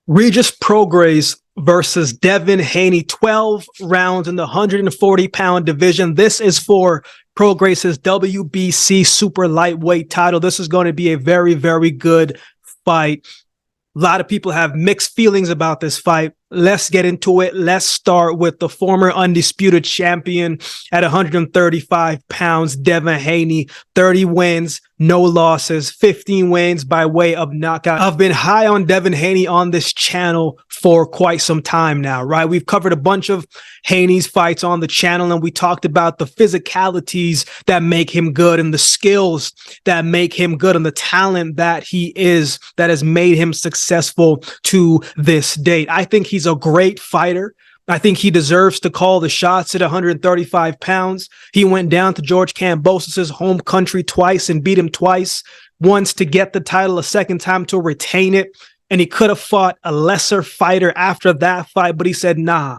Regis Prograis versus Devin Haney, 12 rounds in the 140-pound division. This is for Prograis' WBC super lightweight title. This is going to be a very, very good fight. A lot of people have mixed feelings about this fight. Let's get into it. Let's start with the former undisputed champion at 135 pounds, Devin Haney. 30 wins, no losses, 15 wins by way of knockout. I've been high on Devin Haney on this channel for quite some time now, right? We've covered a bunch of Haney's fights on the channel, and we talked about the physicalities that make him good and the skills that make him good and the talent that he is that has made him successful to this date. I think he's a great fighter. I think he deserves to call the shots at 135 pounds. He went down to George Kambosos' home country twice and beat him twice, once to get the title, a second time to retain it. And he could have fought a lesser fighter after that fight, but he said, nah,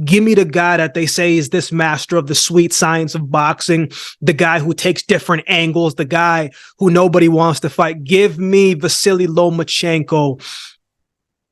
give me the guy that they say is this master of the sweet science of boxing, the guy who takes different angles, the guy who nobody wants to fight. Give me Vasily Lomachenko.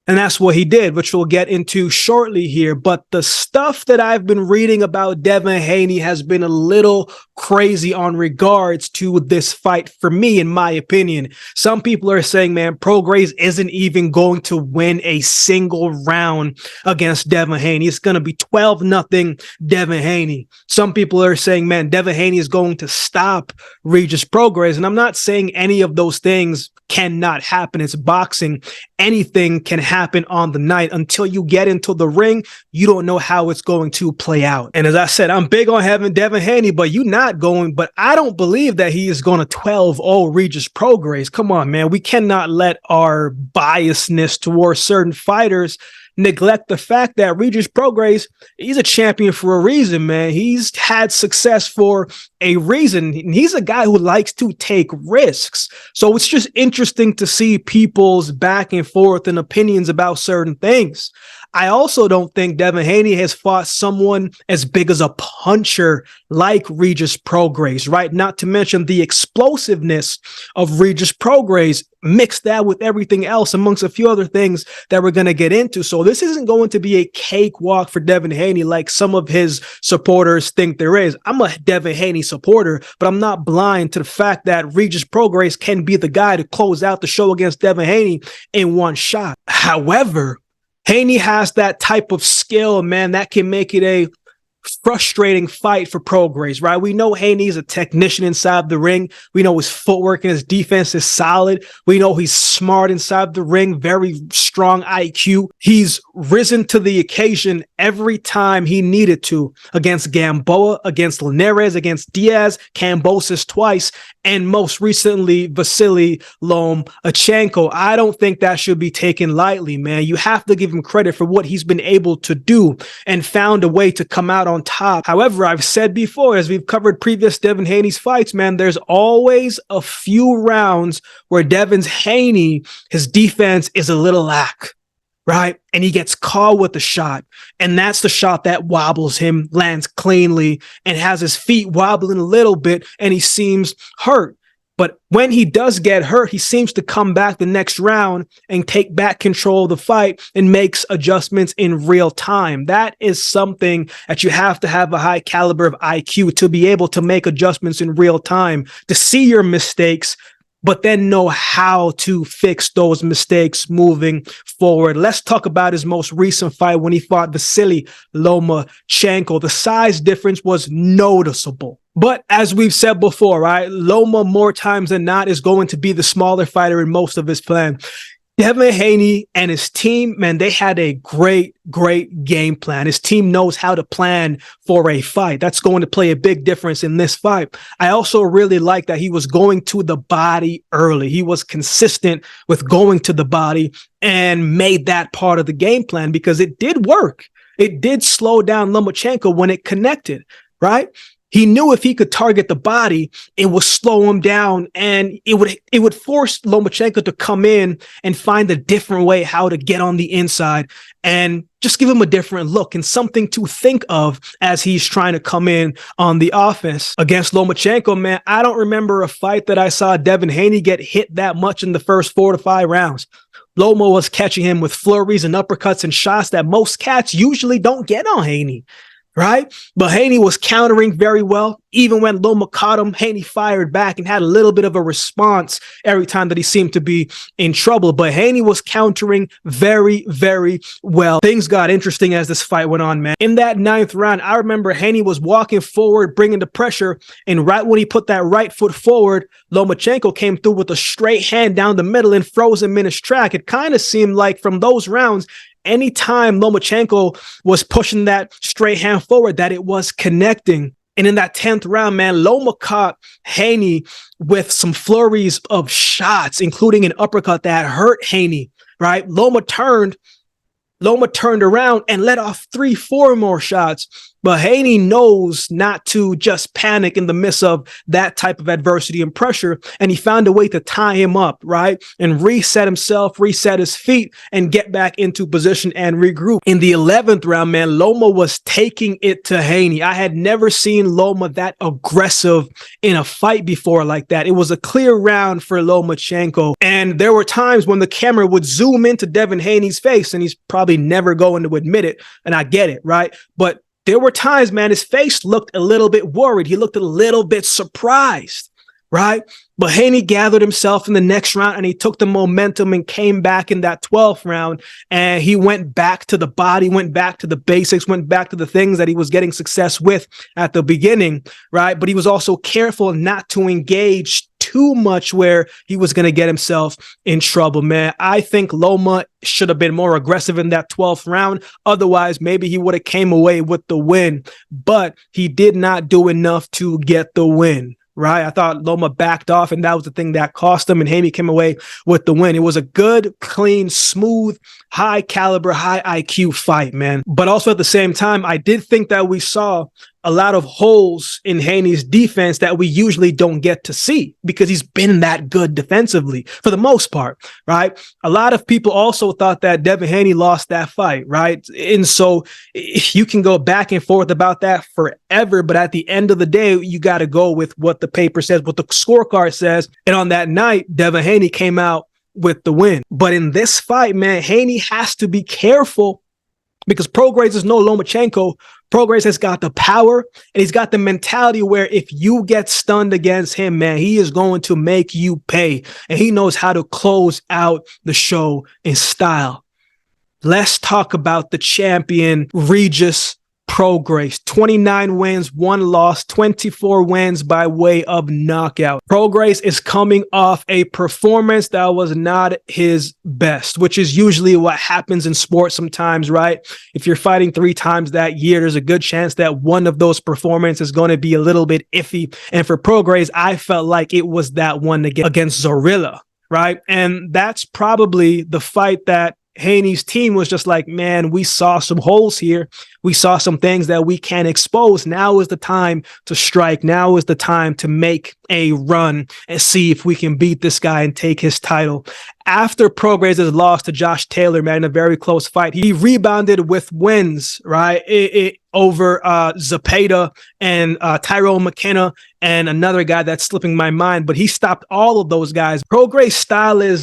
And that's what he did, which we'll get into shortly here. But the stuff that I've been reading about Devin Haney has been a little crazy on regards to this fight for me, in my opinion. Some people are saying, man, Prograis isn't even going to win a single round against Devin Haney. It's going to be 12-0 Devin Haney. Some people are saying, man, Devin Haney is going to stop Regis Prograis. And I'm not saying any of those things cannot happen. It's boxing. Anything can happen on the night. Until you get into the ring, you don't know how it's going to play out. And as I said, I'm big on having Devin Haney, but you're not going. But I don't believe that he is going to 12-0 Regis Prograis. Come on, man. We cannot let our biasness towards certain fighters neglect the fact that Regis Prograis, he's a champion for a reason, man. He's had success for a reason. He's a guy who likes to take risks. So it's just interesting to see people's back and forth and opinions about certain things. I also don't think Devin Haney has fought someone as big as a puncher like Regis Prograis, right? Not to mention the explosiveness of Regis Prograis. Mix that with everything else amongst a few other things that we're going to get into. So this isn't going to be a cakewalk for Devin Haney like some of his supporters think there is. I'm a Devin Haney supporter, but I'm not blind to the fact that Regis Prograis can be the guy to close out the show against Devin Haney in one shot. However, Haney has that type of skill, man, that can make it a frustrating fight for Prograis, right? We know Haney's a technician inside the ring. We know his footwork and his defense is solid. We know he's smart inside the ring, very strong IQ. He's risen to the occasion every time he needed to against Gamboa, against Linares, against Diaz, Kambosos twice, and most recently, Vasily Lomachenko. I don't think that should be taken lightly, man. You have to give him credit for what he's been able to do and found a way to come out on top. However, I've said before, as we've covered previous Devin Haney's fights, man, there's always a few rounds where Devin Haney, his defense is a little lack, right? And he gets caught with a shot. And that's the shot that wobbles him, lands cleanly, and has his feet wobbling a little bit, and he seems hurt. But when he does get hurt, he seems to come back the next round and take back control of the fight and makes adjustments in real time. That is something that you have to have a high caliber of IQ to be able to make adjustments in real time, to see your mistakes, but then know how to fix those mistakes moving forward. Let's talk about his most recent fight when he fought Vasily Lomachenko. The size difference was noticeable. But as we've said before, right, Loma more times than not is going to be the smaller fighter in most of his plan. Devin Haney and his team, man, they had a great game plan. His team knows how to plan for a fight. That's going to play a big difference in this fight. I also really like that he was going to the body early. He was consistent with going to the body and made that part of the game plan because it did work. It did slow down Lomachenko when it connected, right? He knew if he could target the body, it would slow him down, and it would force Lomachenko to come in and find a different way how to get on the inside and just give him a different look and something to think of as he's trying to come in on the offense. Against Lomachenko, man, I don't remember a fight that I saw Devin Haney get hit that much in the first 4 to 5 rounds. Loma was catching him with flurries and uppercuts and shots that most cats usually don't get on Haney, right? But Haney was countering very well. Even when Loma caught him, Haney fired back and had a little bit of a response every time that he seemed to be in trouble. But Haney was countering very, very well. Things got interesting as this fight went on, man. In that 9th round, I remember Haney was walking forward, bringing the pressure, and right when he put that right foot forward, Lomachenko came through with a straight hand down the middle and froze him in his track. It kind of seemed like from those rounds, anytime Lomachenko was pushing that straight hand forward, that it was connecting. And in that 10th round, man, Loma caught Haney with some flurries of shots, including an uppercut that hurt Haney, right? Loma turned around and let off 3-4 more shots. But Haney knows not to just panic in the midst of that type of adversity and pressure. And he found a way to tie him up, right? And reset himself, reset his feet, and get back into position and regroup. In the 11th round, man, Loma was taking it to Haney. I had never seen Loma that aggressive in a fight before like that. It was a clear round for Lomachenko. And there were times when the camera would zoom into Devin Haney's face, and he's probably never going to admit it. And I get it, right? But there were times, man, his face looked a little bit worried. He looked a little bit surprised, right? But Haney gathered himself in the next round and he took the momentum and came back in that 12th round. And he went back to the body, went back to the basics, went back to the things that he was getting success with at the beginning, right? But he was also careful not to engage too much where he was going to get himself in trouble, man. I think Loma should have been more aggressive in that 12th round. Otherwise, maybe he would have came away with the win, but he did not do enough to get the win. Right. I thought Loma backed off, and that was the thing that cost him, and Haney came away with the win. It was a good, clean, smooth, high caliber, high IQ fight, man. But also at the same time, I did think that we saw a lot of holes in Haney's defense that we usually don't get to see because he's been that good defensively for the most part, right? A lot of people also thought that Devin Haney lost that fight, right? And so you can go back and forth about that forever, but at the end of the day, you got to go with what the paper says, what the scorecard says. And on that night, Devin Haney came out with the win. But in this fight, man, Haney has to be careful because Prograis is no Lomachenko. Prograis has got the power and he's got the mentality where if you get stunned against him, man, he is going to make you pay. And he knows how to close out the show in style. Let's talk about the champion, Regis Prograis. 29 wins, 1 loss, 24 wins by way of knockout. Prograis is coming off a performance that was not his best, which is usually what happens in sports sometimes, right? If you're fighting 3 times that year, there's a good chance that one of those performances is going to be a little bit iffy. And for Prograis, I felt like it was that one against Zorilla, right? And that's probably the fight that Haney's team was just like, man, we saw some holes here. We saw some things that we can't expose. Now is the time to strike. Now is the time to make a run and see if we can beat this guy and take his title. After Prograis' loss to Josh Taylor, man, in a very close fight, he rebounded with wins, right? Over Zepeda and Tyrone McKenna and another guy that's slipping my mind, but he stopped all of those guys. Prograis' style is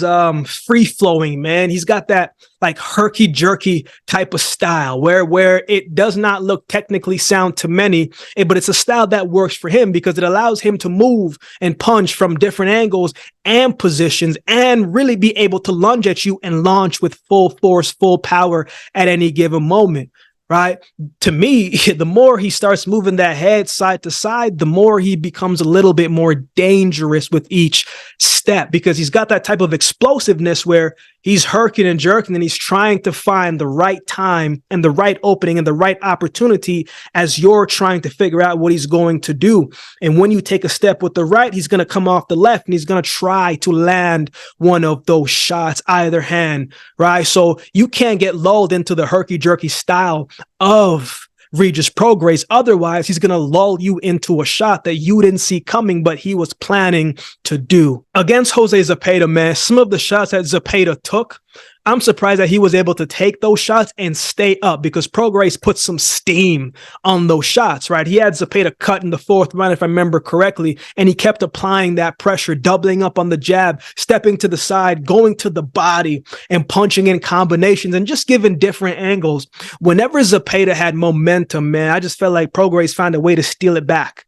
free-flowing, man. He's got that like herky-jerky type of style where it does not look technically sound to many, but it's a style that works for him because it allows him to move and punch from different angles and positions and really be able to lunge at you and launch with full force, full power at any given moment. Right? To me, the more he starts moving that head side to side, the more he becomes a little bit more dangerous with each step because he's got that type of explosiveness where he's herking and jerking and he's trying to find the right time and the right opening and the right opportunity as you're trying to figure out what he's going to do. And when you take a step with the right, he's going to come off the left and he's going to try to land one of those shots, either hand, right? So you can't get lulled into the herky-jerky style of Regis Prograis. Otherwise, he's going to lull you into a shot that you didn't see coming, but he was planning to do. Against Jose Zepeda, man, some of the shots that Zepeda took, I'm surprised that he was able to take those shots and stay up, because Prograis put some steam on those shots, right? He had Zepeda cut in the 4th round, if I remember correctly, and he kept applying that pressure, doubling up on the jab, stepping to the side, going to the body, and punching in combinations and just giving different angles. Whenever Zepeda had momentum, man, I just felt like Prograis found a way to steal it back.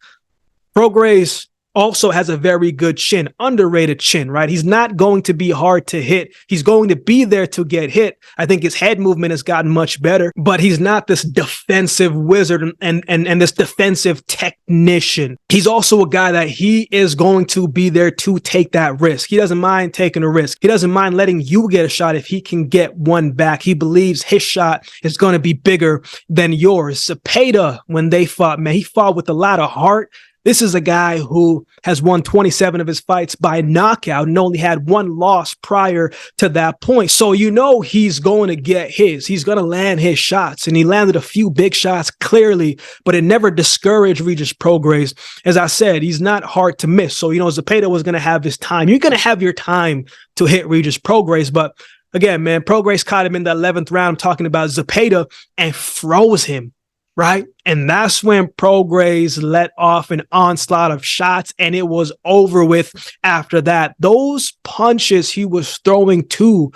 Prograis also has a very good chin, underrated chin, right? He's not going to be hard to hit. He's going to be there to get hit. I think his head movement has gotten much better, but he's not this defensive wizard and this defensive technician. He's also a guy that he is going to be there to take that risk. He doesn't mind taking a risk. He doesn't mind letting you get a shot if he can get one back. He believes his shot is going to be bigger than yours. Zepeda, when they fought, man, he fought with a lot of heart. This is a guy who has won 27 of his fights by knockout and only had one loss prior to that point. So you know he's going to get his. He's going to land his shots, and he landed a few big shots clearly, but it never discouraged Regis Prograis. As I said, he's not hard to miss. So, you know, Zepeda was going to have his time. You're going to have your time to hit Regis Prograis, but again, man, Prograis caught him in the 11th round. I'm talking about Zepeda, and froze him. Right? And that's when Prograis let off an onslaught of shots, and it was over with after that. Those punches he was throwing too,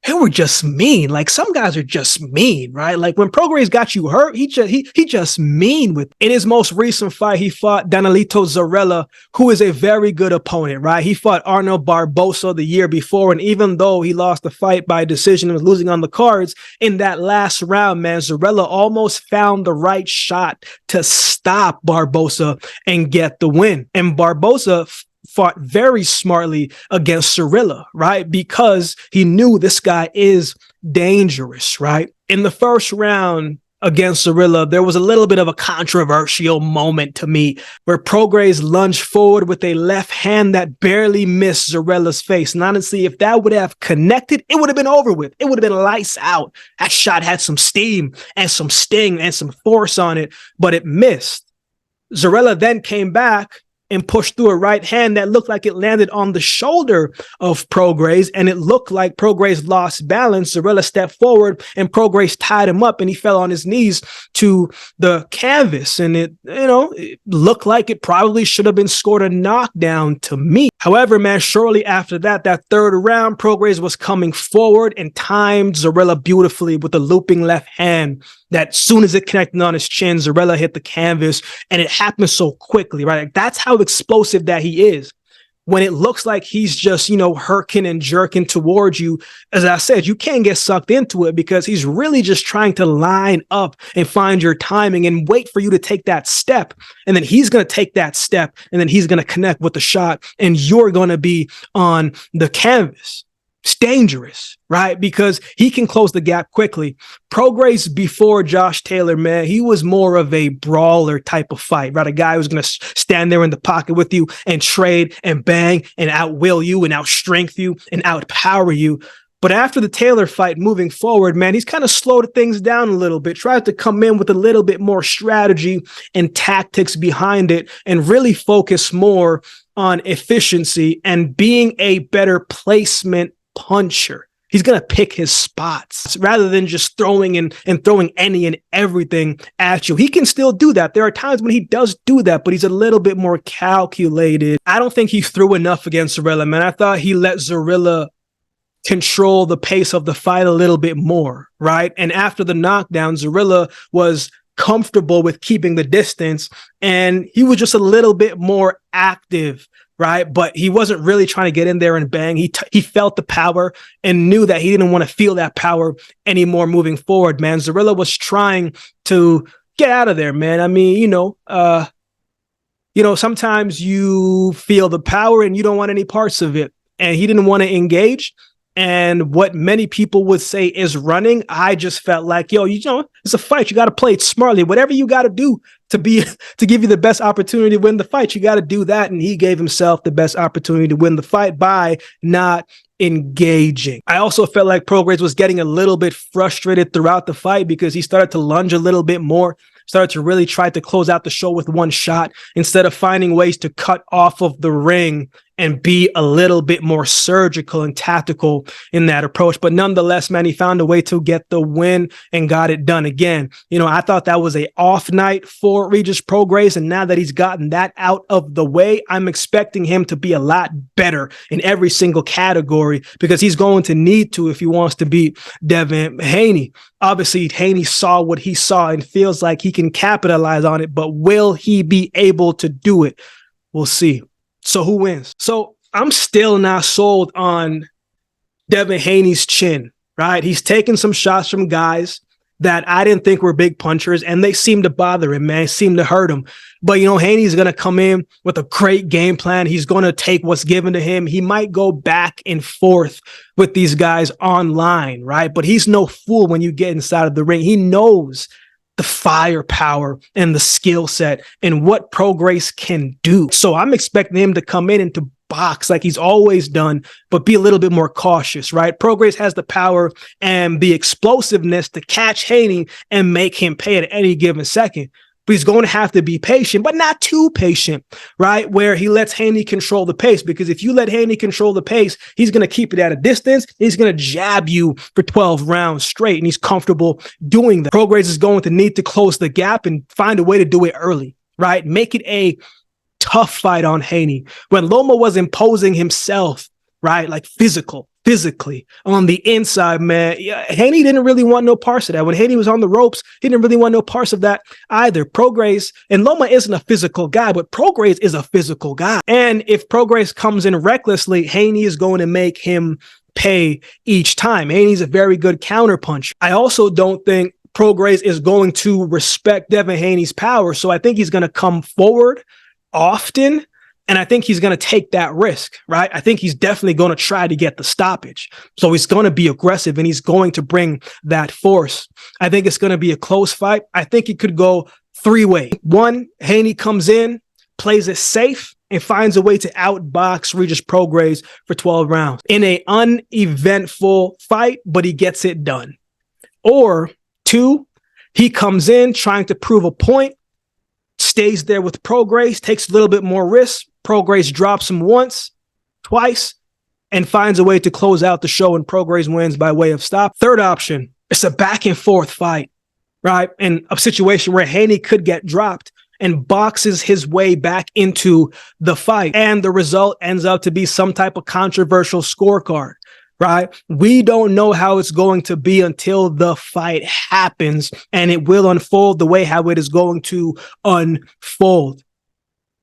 they were just mean. Like, some guys are just mean, right? Like, when Prograis got you hurt, he just mean with. In his most recent fight, he fought Danilito Zarella, who is a very good opponent, right? He fought Arnold Barbosa the year before, and even though he lost the fight by decision and was losing on the cards, in that last round, man, Zarella almost found the right shot to stop Barbosa and get the win. And Barbosa fought very smartly against Zarella, right? Because he knew this guy is dangerous, right? In the first round against Zarella, there was a little bit of a controversial moment to me where Prograis lunged forward with a left hand that barely missed Zarella's face. And honestly, if that would have connected, it would have been over with. It would have been lights out. That shot had some steam and some sting and some force on it, but it missed. Zarella then came back and pushed through a right hand that looked like it landed on the shoulder of Prograis, and it looked like Prograis lost balance. Zarella stepped forward, and Prograis tied him up, and he fell on his knees to the canvas, and it looked like it probably should have been scored a knockdown to me. However, man, shortly after that, that third round, Prograis was coming forward and timed Zarella beautifully with a looping left hand that soon as it connected on his chin, Zarella hit the canvas, and it happened so quickly, right? Like, that's how explosive that he is. When it looks like he's just, herking and jerking towards you, as I said, you can't get sucked into it because he's really just trying to line up and find your timing and wait for you to take that step. And then he's going to take that step, and then he's going to connect with the shot, and you're going to be on the canvas. It's dangerous, right? Because he can close the gap quickly. Prograis before Josh Taylor, man, he was more of a brawler type of fight, right? A guy who's going to stand there in the pocket with you and trade and bang and outwill you and outstrength you and outpower you. But after the Taylor fight, moving forward, man, he's kind of slowed things down a little bit, tried to come in with a little bit more strategy and tactics behind it, and really focus more on efficiency and being a better placement puncher. He's going to pick his spots rather than just throwing and throwing any and everything at you. He can still do that. There are times when he does do that, but he's a little bit more calculated. I don't think he threw enough against Zarella, man. I thought he let Zarella control the pace of the fight a little bit more, right? And after the knockdown, Zarella was comfortable with keeping the distance, and he was just a little bit more active, right? But he wasn't really trying to get in there and bang. He felt the power and knew that he didn't want to feel that power anymore moving forward, man. Zarella was trying to get out of there, man. I mean, sometimes you feel the power and you don't want any parts of it. And he didn't want to engage. And what many people would say is running, I just felt like, it's a fight. You got to play it smartly. Whatever you got to do to give you the best opportunity to win the fight, you got to do that. And he gave himself the best opportunity to win the fight by not engaging. I also felt like Prograis was getting a little bit frustrated throughout the fight because he started to lunge a little bit more, started to really try to close out the show with one shot instead of finding ways to cut off of the ring and be a little bit more surgical and tactical in that approach. But nonetheless, man, he found a way to get the win and got it done again. I thought that was a off night for Regis Prograis, and now that he's gotten that out of the way, I'm expecting him to be a lot better in every single category, because he's going to need to if he wants to beat Devin Haney. Obviously, Haney saw what he saw and feels like he can capitalize on it, but will he be able to do it? We'll see. So who wins? So I'm still not sold on Devin Haney's chin, right? He's taking some shots from guys that I didn't think were big punchers, and they seem to bother him, man. It seemed to hurt him. But, Haney's going to come in with a great game plan. He's going to take what's given to him. He might go back and forth with these guys online, right? But he's no fool when you get inside of the ring. He knows the firepower and the skill set and what Prograis can do. So I'm expecting him to come in and to box like he's always done, but be a little bit more cautious, right? Prograis has the power and the explosiveness to catch Haney and make him pay at any given second. But he's going to have to be patient, but not too patient, right? Where he lets Haney control the pace, because if you let Haney control the pace, he's going to keep it at a distance. He's going to jab you for 12 rounds straight, and he's comfortable doing that. Prograis is going to need to close the gap and find a way to do it early, right? Make it a tough fight on Haney. When Loma was imposing himself, right, like physically on the inside, man, Haney didn't really want no parts of that. When Haney was on the ropes, he didn't really want no parts of that either. Prograis, and Loma isn't a physical guy, but Prograis is a physical guy. And if Prograis comes in recklessly, Haney is going to make him pay each time. Haney's a very good counterpuncher. I also don't think Prograis is going to respect Devin Haney's power, so I think he's going to come forward often, and I think he's going to take that risk, right? I think he's definitely going to try to get the stoppage. So he's going to be aggressive, and he's going to bring that force. I think it's going to be a close fight. I think it could go three-way. One, Haney comes in, plays it safe, and finds a way to outbox Regis Prograis for 12 rounds in an uneventful fight, but he gets it done. Or two, he comes in trying to prove a point, stays there with Prograis, takes a little bit more risk. Prograis drops him once, twice, and finds a way to close out the show, and Prograis wins by way of stop. Third option, it's a back and forth fight, right? In a situation where Haney could get dropped and boxes his way back into the fight, and the result ends up to be some type of controversial scorecard, right? We don't know how it's going to be until the fight happens, and it will unfold the way how it is going to unfold.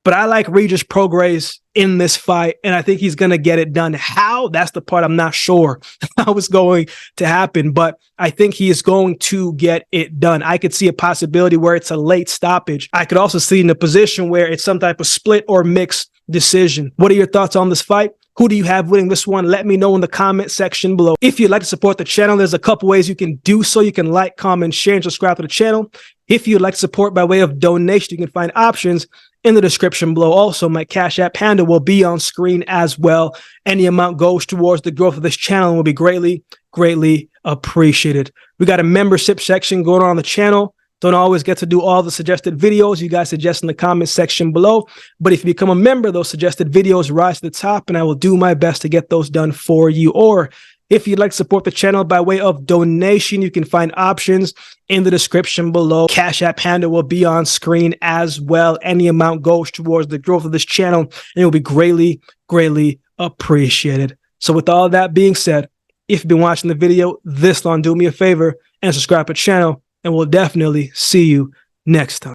But I like Regis Prograis in this fight, and I think he's going to get it done. How? That's the part I'm not sure how it's going to happen, but I think he is going to get it done. I could see a possibility where it's a late stoppage. I could also see in a position where it's some type of split or mixed decision. What are your thoughts on this fight? Who do you have winning this one? Let me know in the comment section below. If you'd like to support the channel, there's a couple ways you can do so. You can like, comment, share, and subscribe to the channel. If you'd like to support by way of donation, you can find options in the description below. Also, my Cash App handle will be on screen as well. Any amount goes towards the growth of this channel and will be greatly, greatly appreciated. We got a membership section going on the channel. Don't always get to do all the suggested videos you guys suggest in the comment section below. But if you become a member, those suggested videos rise to the top, and I will do my best to get those done for you. Or if you'd like to support the channel by way of donation, you can find options in the description below. Cash App handle will be on screen as well. Any amount goes towards the growth of this channel, and it will be greatly, greatly appreciated. So with all that being said, if you've been watching the video this long, do me a favor and subscribe to the channel, and we'll definitely see you next time.